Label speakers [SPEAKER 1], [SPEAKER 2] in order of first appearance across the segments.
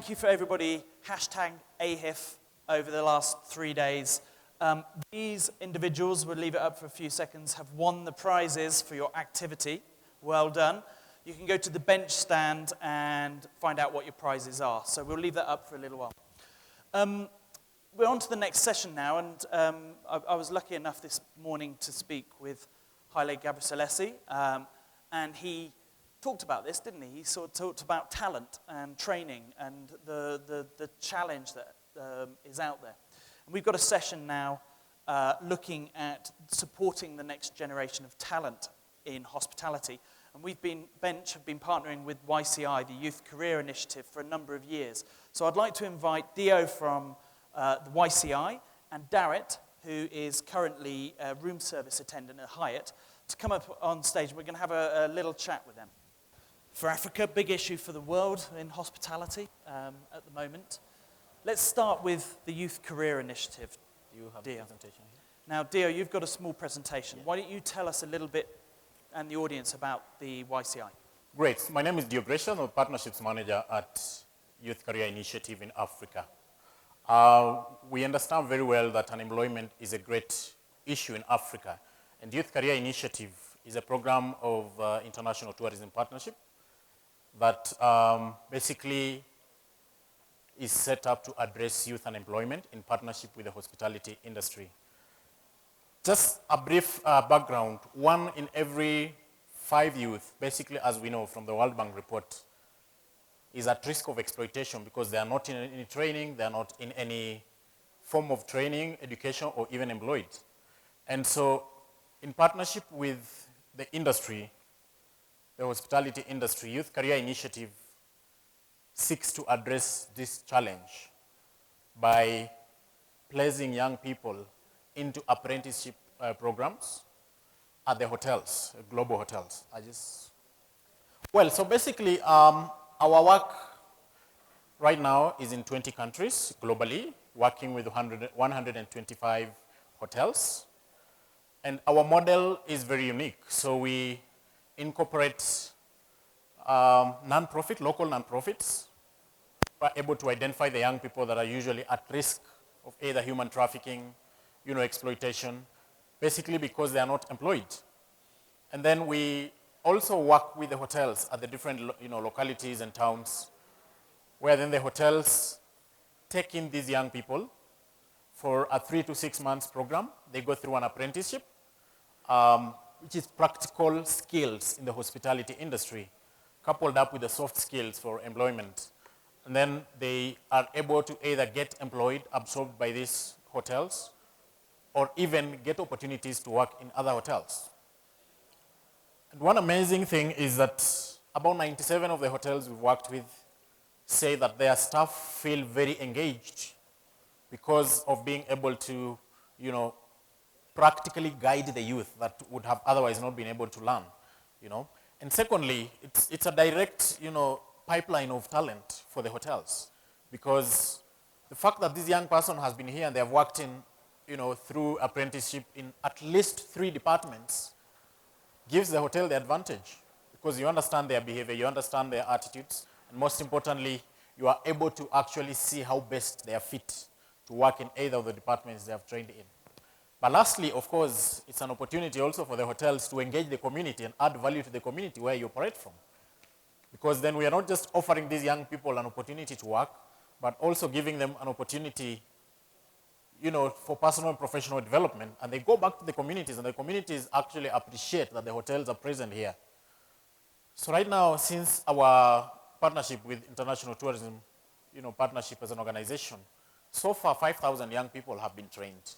[SPEAKER 1] thank you for everybody hashtag AHIF over the last 3 days. These individuals, we'll leave it up for a few seconds, have won the prizes for your activity. Well done. You can go to the bench stand and find out what your prizes are. So we'll leave that up for a little while. We're on to the next session now, and I was lucky enough this morning to speak with Haile Gebrselassie, and he talked about this, didn't he? He sort of talked about talent and training and the challenge that is out there. And we've got a session now looking at supporting the next generation of talent in hospitality. And Bench have been partnering with YCI, the Youth Career Initiative, for a number of years. So I'd like to invite Dio from the YCI and Dawit, who is currently a room service attendant at Hyatt, to come up on stage. We're going to have a little chat with them. For Africa, big issue for the world in hospitality at the moment. Let's start with the Youth Career Initiative.
[SPEAKER 2] Do you have
[SPEAKER 1] Dio.
[SPEAKER 2] a presentation here?
[SPEAKER 1] Now, Dio, you've got a small presentation. Yeah. Why don't you tell us a little bit and the audience about the YCI?
[SPEAKER 2] Great. My name is Deogratius. I'm a Partnerships Manager at Youth Career Initiative in Africa. We understand very well that unemployment is a great issue in Africa. And Youth Career Initiative is a program of international tourism partnership that basically is set up to address youth unemployment in partnership with the hospitality industry. Just a brief background, 1 in every 5 youth, basically as we know from the World Bank report, is at risk of exploitation because they are not in any training, they are not in any form of training, education, or even employed. And so in partnership with the industry, the hospitality industry, Youth Career Initiative seeks to address this challenge by placing young people into apprenticeship programs at the hotels, global hotels. Well, so basically, our work right now is in 20 countries globally, working with 125 hotels. And our model is very unique. So we incorporate non-profit, local non-profits. We're able to identify the young people that are usually at risk of either human trafficking, exploitation, basically because they are not employed. And then we also work with the hotels at the different localities and towns, where then the hotels take in these young people for a 3 to 6 months program. They go through an apprenticeship, which is practical skills in the hospitality industry, coupled up with the soft skills for employment. And then they are able to either get employed, absorbed by these hotels, or even get opportunities to work in other hotels. And one amazing thing is that about 97 of the hotels we've worked with say that their staff feel very engaged because of being able to, practically guide the youth that would have otherwise not been able to learn, And secondly, it's a direct, pipeline of talent for the hotels, because the fact that this young person has been here and they have worked in, through apprenticeship in at least 3 departments gives the hotel the advantage, because you understand their behavior, you understand their attitudes, and most importantly, you are able to actually see how best they are fit to work in either of the departments they have trained in. But lastly, of course, it's an opportunity also for the hotels to engage the community and add value to the community where you operate from. Because then we are not just offering these young people an opportunity to work, but also giving them an opportunity, for personal and professional development. And they go back to the communities, and the communities actually appreciate that the hotels are present here. So right now, since our partnership with International Tourism, partnership as an organization, so far 5,000 young people have been trained.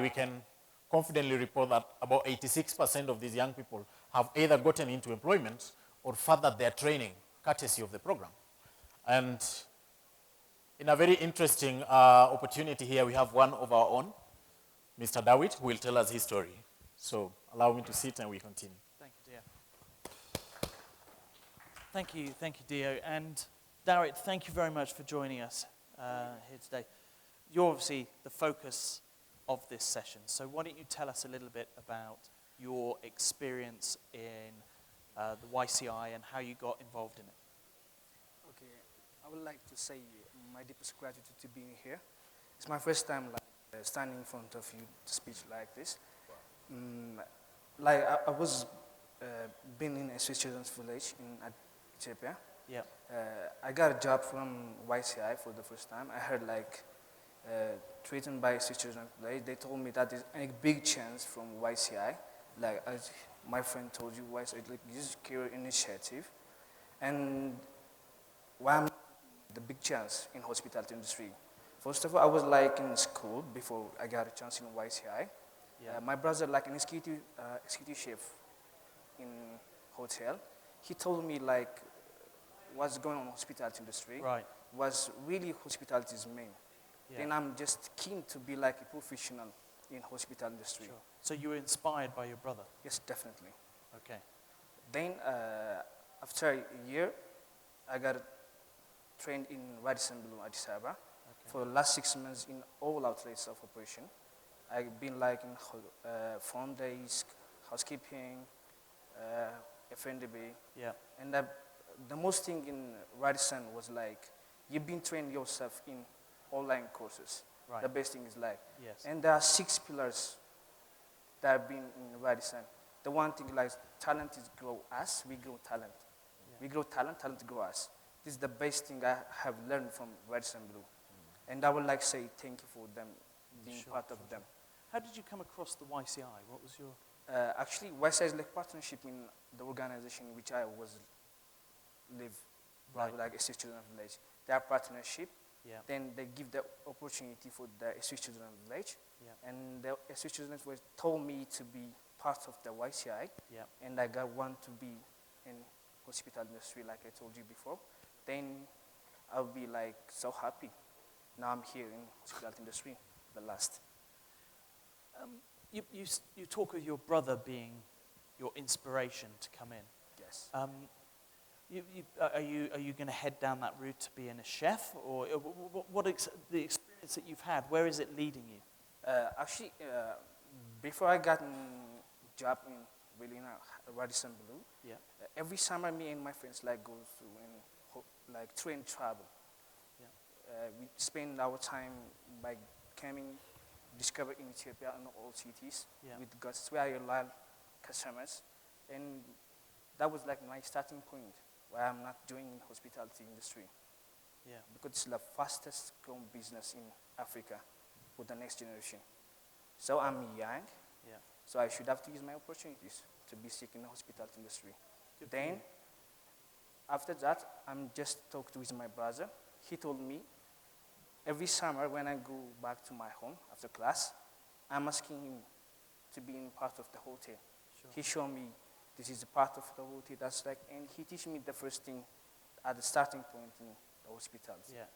[SPEAKER 2] We can confidently report that about 86% of these young people have either gotten into employment or furthered their training, courtesy of the program. And in a very interesting opportunity here, we have one of our own, Mr. Dawit, who will tell us his story. So allow me to sit and we continue.
[SPEAKER 1] Thank you, Dio. Thank you, Dio. And Dawit, thank you very much for joining us here today. You're obviously the focus of this session. So why don't you tell us a little bit about your experience in the YCI and how you got involved in it?
[SPEAKER 3] Okay. I would like to say my deepest gratitude to being here. It's my first time standing in front of you to speak like this. I was been in a Swiss children's village in Ethiopia.
[SPEAKER 1] Yeah.
[SPEAKER 3] I got a job from YCI for the first time. I heard treated by Swiss children's village. They told me that there's a big chance from YCI. Like as my friend told you, YCI this is career initiative, and why am the big chance in hospitality industry? First of all, I was in school before I got a chance in YCI.
[SPEAKER 1] Yeah.
[SPEAKER 3] My brother an executive chef in hotel. He told me what's going on in hospitality industry.
[SPEAKER 1] Right.
[SPEAKER 3] Was really hospitality's main.
[SPEAKER 1] Yeah.
[SPEAKER 3] Then I'm just keen to be a professional in hospital industry.
[SPEAKER 1] Sure. So you were inspired by your brother?
[SPEAKER 3] Yes, definitely.
[SPEAKER 1] Okay.
[SPEAKER 3] Then after a year, I got trained in Radisson Blue, Addis Ababa.
[SPEAKER 1] Okay.
[SPEAKER 3] For the last 6 months in all outlets of operation. I've been in front desk, housekeeping, F&B.
[SPEAKER 1] Yeah.
[SPEAKER 3] And the most thing in Radisson was you've been trained yourself in online courses.
[SPEAKER 1] Right.
[SPEAKER 3] The best thing is
[SPEAKER 1] Yes.
[SPEAKER 3] and there are 6 pillars that have been in Radisson. The one thing talent is grow us, we grow talent.
[SPEAKER 1] Yeah.
[SPEAKER 3] We grow talent, talent grow us. This is the best thing I have learned from Radisson Blue. And I would say thank you for them, being
[SPEAKER 1] Sure,
[SPEAKER 3] part of
[SPEAKER 1] sure,
[SPEAKER 3] them.
[SPEAKER 1] How did you come across the YCI? What was your...
[SPEAKER 3] Actually, YCI is partnership in the organization which I was live,
[SPEAKER 1] Right.
[SPEAKER 3] a Swiss Children's Village. They are partnership.
[SPEAKER 1] Yeah.
[SPEAKER 3] Then they give the opportunity for the Swiss Children's Village.
[SPEAKER 1] Yeah.
[SPEAKER 3] And the Swiss Children's Village told me to be part of the YCI.
[SPEAKER 1] Yeah.
[SPEAKER 3] And I want to be in hospital industry like I told you before. Then I'll be so happy. Now I'm here in hospitality industry, the last.
[SPEAKER 1] You talk of your brother being your inspiration to come in.
[SPEAKER 3] Yes.
[SPEAKER 1] Are you going to head down that route to being a chef, or the experience that you've had? Where is it leading you?
[SPEAKER 3] Actually, before I got a job in Radisson Blue,
[SPEAKER 1] Yeah.
[SPEAKER 3] Every summer me and my friends go through and train travel.
[SPEAKER 1] Yeah.
[SPEAKER 3] We spend our time by coming, discover in Ethiopia and all cities.
[SPEAKER 1] Yeah.
[SPEAKER 3] With God's very loyal customers, and that was my starting point where I'm not joining hospitality industry
[SPEAKER 1] Yeah.
[SPEAKER 3] because it's the fastest growing business in Africa for the next generation. So I'm young,
[SPEAKER 1] Yeah.
[SPEAKER 3] so I should have to use my opportunities to be sick in the hospitality industry.
[SPEAKER 1] Good for
[SPEAKER 3] Then,
[SPEAKER 1] you.
[SPEAKER 3] after that, I'm just talked with my brother. He told me every summer when I go back to my home after class, I'm asking him to be in part of the hotel.
[SPEAKER 1] Sure.
[SPEAKER 3] He showed me this is a part of the hotel. That's and he teach me the first thing at the starting point in the hospitals.
[SPEAKER 1] Yeah.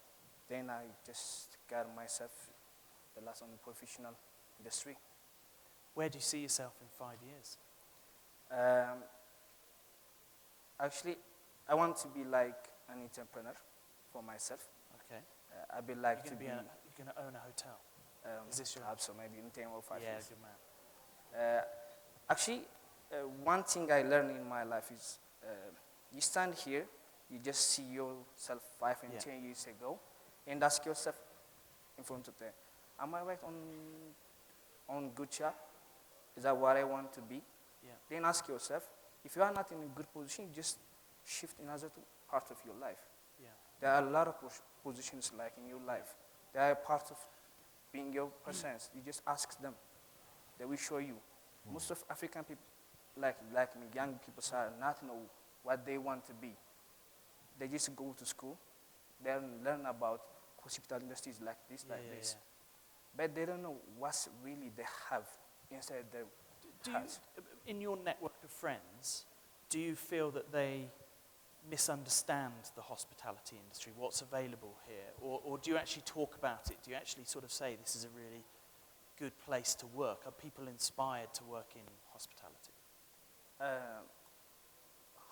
[SPEAKER 3] Then I just got myself the last on the professional industry.
[SPEAKER 1] Where do you see yourself in 5 years?
[SPEAKER 3] Actually, I want to be an entrepreneur for myself.
[SPEAKER 1] Okay.
[SPEAKER 3] I'd be
[SPEAKER 1] You're
[SPEAKER 3] to be.
[SPEAKER 1] going to own a hotel. Is this your...
[SPEAKER 3] Perhaps so, maybe in 10 or 5
[SPEAKER 1] Yeah,
[SPEAKER 3] years.
[SPEAKER 1] good man.
[SPEAKER 3] Actually, one thing I learned in my life is you stand here, you just see yourself 5 and
[SPEAKER 1] Yeah.
[SPEAKER 3] 10 years ago, and ask yourself in front of them, am I right on good track? Is that what I want to be?
[SPEAKER 1] Yeah.
[SPEAKER 3] Then ask yourself, if you are not in a good position, just shift another part of your life.
[SPEAKER 1] Yeah.
[SPEAKER 3] There are a lot of positions in your life. They are part of being your persons. You just ask them. They will show you. Most of African people, like me, young people, are not know what they want to be. They just go to school, they learn about hospital industries like this, this. But they don't know what's really they have inside their hearts.
[SPEAKER 1] In your network of friends, do you feel that they misunderstand the hospitality industry, what's available here? Or do you actually talk about it? Do you actually sort of say this is a really good place to work? Are people inspired to work in hospitality?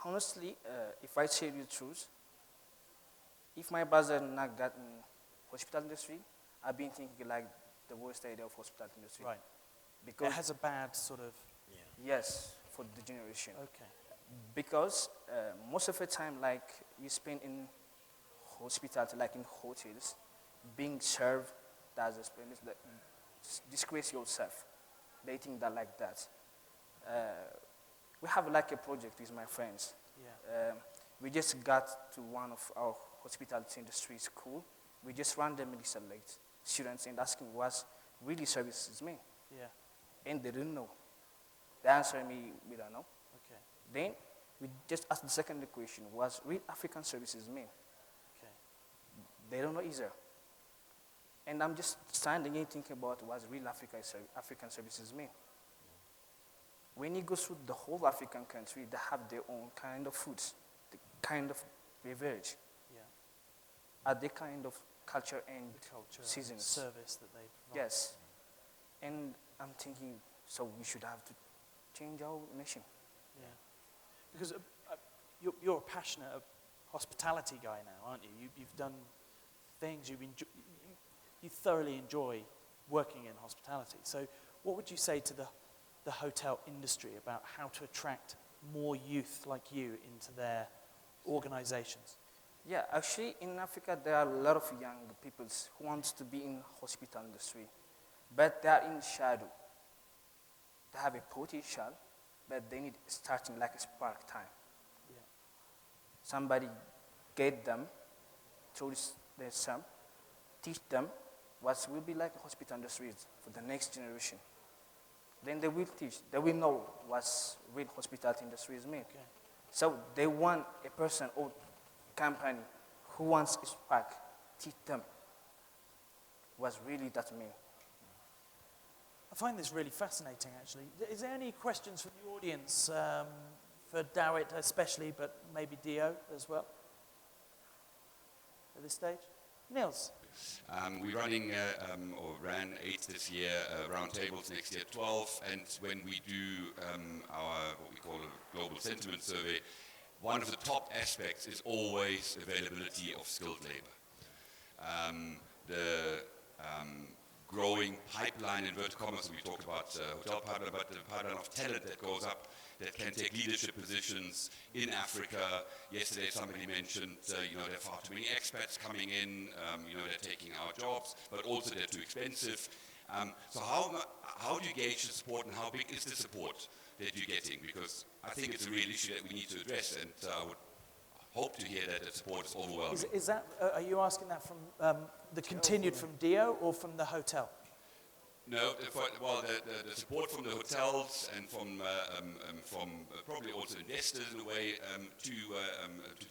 [SPEAKER 3] Honestly, if I tell you the truth, if my brother not got in hospital industry, I've been thinking the worst idea of hospital industry.
[SPEAKER 1] Right.
[SPEAKER 3] Because
[SPEAKER 1] It has a bad sort of...
[SPEAKER 3] yes, for the generation.
[SPEAKER 1] Okay.
[SPEAKER 3] Because most of the time, you spend in hospitality, like in hotels, being served as a Spanish, like, disgrace yourself. They think that like that. We have like a project with my friends.
[SPEAKER 1] Yeah.
[SPEAKER 3] We just got to one of our hospitality industry school. We just randomly select students and asking what really services mean.
[SPEAKER 1] Yeah.
[SPEAKER 3] And they didn't know. They answered me, we don't know.
[SPEAKER 1] Okay.
[SPEAKER 3] Then we just asked the second question, what real African services mean?
[SPEAKER 1] Okay.
[SPEAKER 3] They don't know either. And I'm just standing and thinking about what real African services mean. When you go through the whole African country, they have their own kind of foods, the kind of beverage,
[SPEAKER 1] Yeah.
[SPEAKER 3] the kind of culture and
[SPEAKER 1] The culture,
[SPEAKER 3] seasons.
[SPEAKER 1] service that they provide.
[SPEAKER 3] Yes. And I'm thinking, so we should have to change our nation.
[SPEAKER 1] Yeah. Because you're a passionate hospitality guy now, aren't you? You've done things, you thoroughly enjoy working in hospitality. So what would you say to the hotel industry about how to attract more youth like you into their organizations?
[SPEAKER 3] Yeah, actually in Africa there are a lot of young people who want to be in hospital industry, but they are in shadow. They have a potential, but they need starting like a spark time.
[SPEAKER 1] Yeah.
[SPEAKER 3] Somebody get them, tourist their son, teach them what will be like a hospital industry for the next generation. Then they will teach, they will know what real hospitality industry is mean.
[SPEAKER 1] Okay.
[SPEAKER 3] So they want a person or company who wants a spark, teach them what really that mean.
[SPEAKER 1] I find this really fascinating, actually. Is there any questions from the audience for Dawit especially, but maybe Dio as well at this stage? Niels?
[SPEAKER 4] We're running, or ran 8 this year, round tables next year 12, and when we do our, what we call a global sentiment survey, one of the top aspects is always availability of skilled labor. The growing pipeline, in inverted commas, we talked about hotel pipeline, but the pipeline of talent that goes up that can take leadership positions in Africa. Yesterday somebody mentioned, there are far too many expats coming in, they're taking our jobs, but also they're too expensive. So how do you gauge the support, and how big is the support that you're getting? Because I think it's a real issue that we need to address, and I would hope to hear that the support is overwhelming.
[SPEAKER 1] Is that, are you asking that from the continued from Dio or from the hotel?
[SPEAKER 4] No, the support from the hotels and from probably also investors in a way to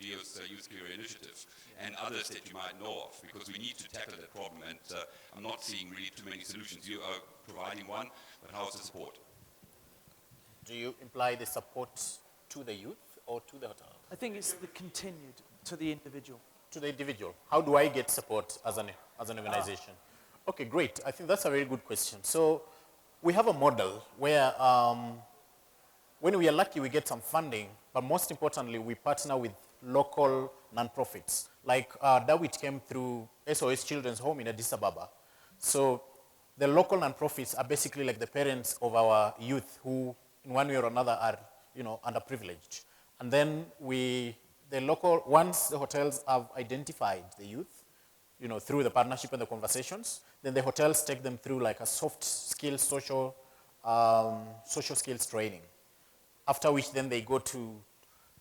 [SPEAKER 4] Dio's Youth Career Initiative and others that you might know of, because we need to tackle that problem, and I'm not seeing really too many solutions. You are providing one, but how's the support?
[SPEAKER 2] Do you imply the support to the youth or to the hotel?
[SPEAKER 1] I think it's the continued to the individual.
[SPEAKER 2] To the individual. How do I get support as an organization? Okay, great. I think that's a very good question. So we have a model where when we are lucky, we get some funding, but most importantly, we partner with local nonprofits. Like Dawit came through SOS Children's Home in Addis Ababa. So the local nonprofits are basically like the parents of our youth who, in one way or another, are underprivileged. And then once the hotels have identified the youth, through the partnership and the conversations, then the hotels take them through like a soft skills, social skills training. After which then they go to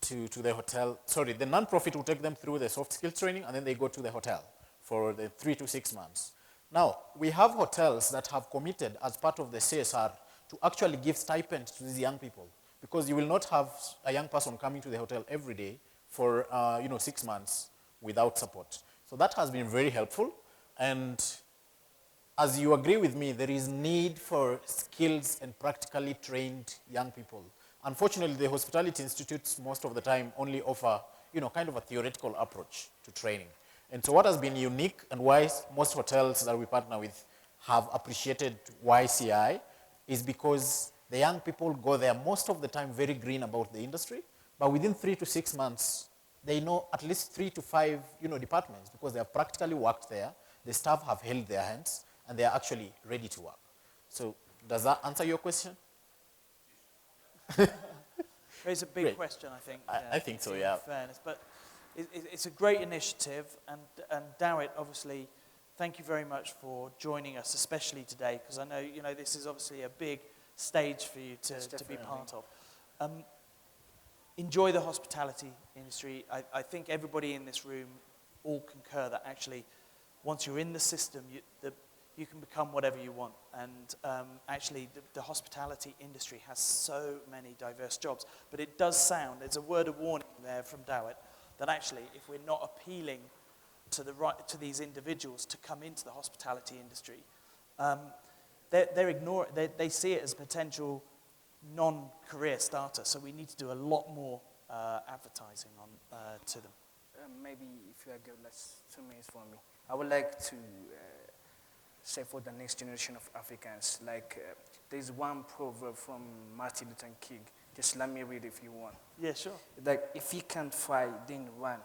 [SPEAKER 2] the hotel. Sorry, the nonprofit will take them through the soft skills training, and then they go to the hotel for the 3 to 6 months. Now, we have hotels that have committed as part of the CSR to actually give stipends to these young people, because you will not have a young person coming to the hotel every day for 6 months without support. So that has been very helpful, and as you agree with me, there is need for skills and practically trained young people. Unfortunately, the hospitality institutes most of the time only offer, kind of a theoretical approach to training. And so what has been unique and why most hotels that we partner with have appreciated YCI is because the young people go there most of the time very green about the industry, but within 3 to 6 months, they know at least 3 to 5, departments, because they have practically worked there, the staff have held their hands, and they are actually ready to work. So does that answer your question?
[SPEAKER 1] It's a big question, I think.
[SPEAKER 2] I think so, yeah.
[SPEAKER 1] In fairness, but it's a great initiative, and Dawit, obviously, thank you very much for joining us, especially today, because I know, this is obviously a big stage for you to be part of. Enjoy the hospitality industry. I think everybody in this room all concur that actually, once you're in the system, you can become whatever you want. And actually, the hospitality industry has so many diverse jobs. But it does sound, there's a word of warning there from Dawit, that actually, if we're not appealing to these individuals to come into the hospitality industry, they see it as a potential non-career starter. So we need to do a lot more advertising to them.
[SPEAKER 3] Maybe if you give less 2 minutes for me, I would like to say for the next generation of Africans, there's one proverb from Martin Luther King. Just let me read if you want.
[SPEAKER 1] Yeah, sure.
[SPEAKER 3] If you can't fight, then run.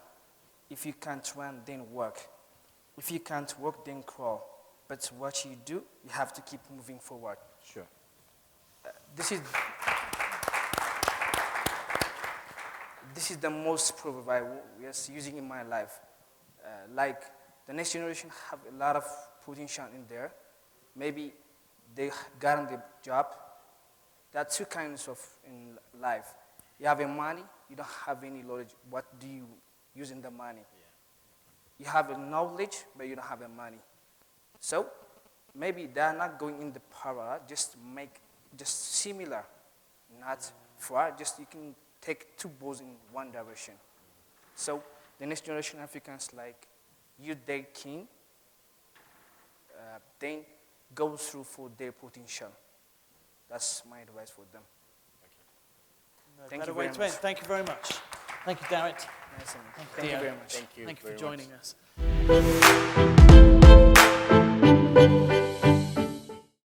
[SPEAKER 3] If you can't run, then work. If you can't work, then crawl. But what you do, you have to keep moving forward.
[SPEAKER 2] Sure.
[SPEAKER 3] This is the most proverb I was using in my life. The next generation have a lot of potential in there. Maybe they got the job. There are two kinds of in life. You have money, you don't have any knowledge. What do you use in the money? Yeah. You have a knowledge, but you don't have money. So maybe they're not going in the parallel, just similar, not far, just you can take two balls in one direction. So the next generation Africans they can then go through for their potential. That's my advice for them. Thank you very much.
[SPEAKER 1] Thank you very much. Thank you, Dawit.
[SPEAKER 3] Thank you very much.
[SPEAKER 2] Thank you
[SPEAKER 1] for
[SPEAKER 2] very
[SPEAKER 1] joining
[SPEAKER 2] much.
[SPEAKER 1] us.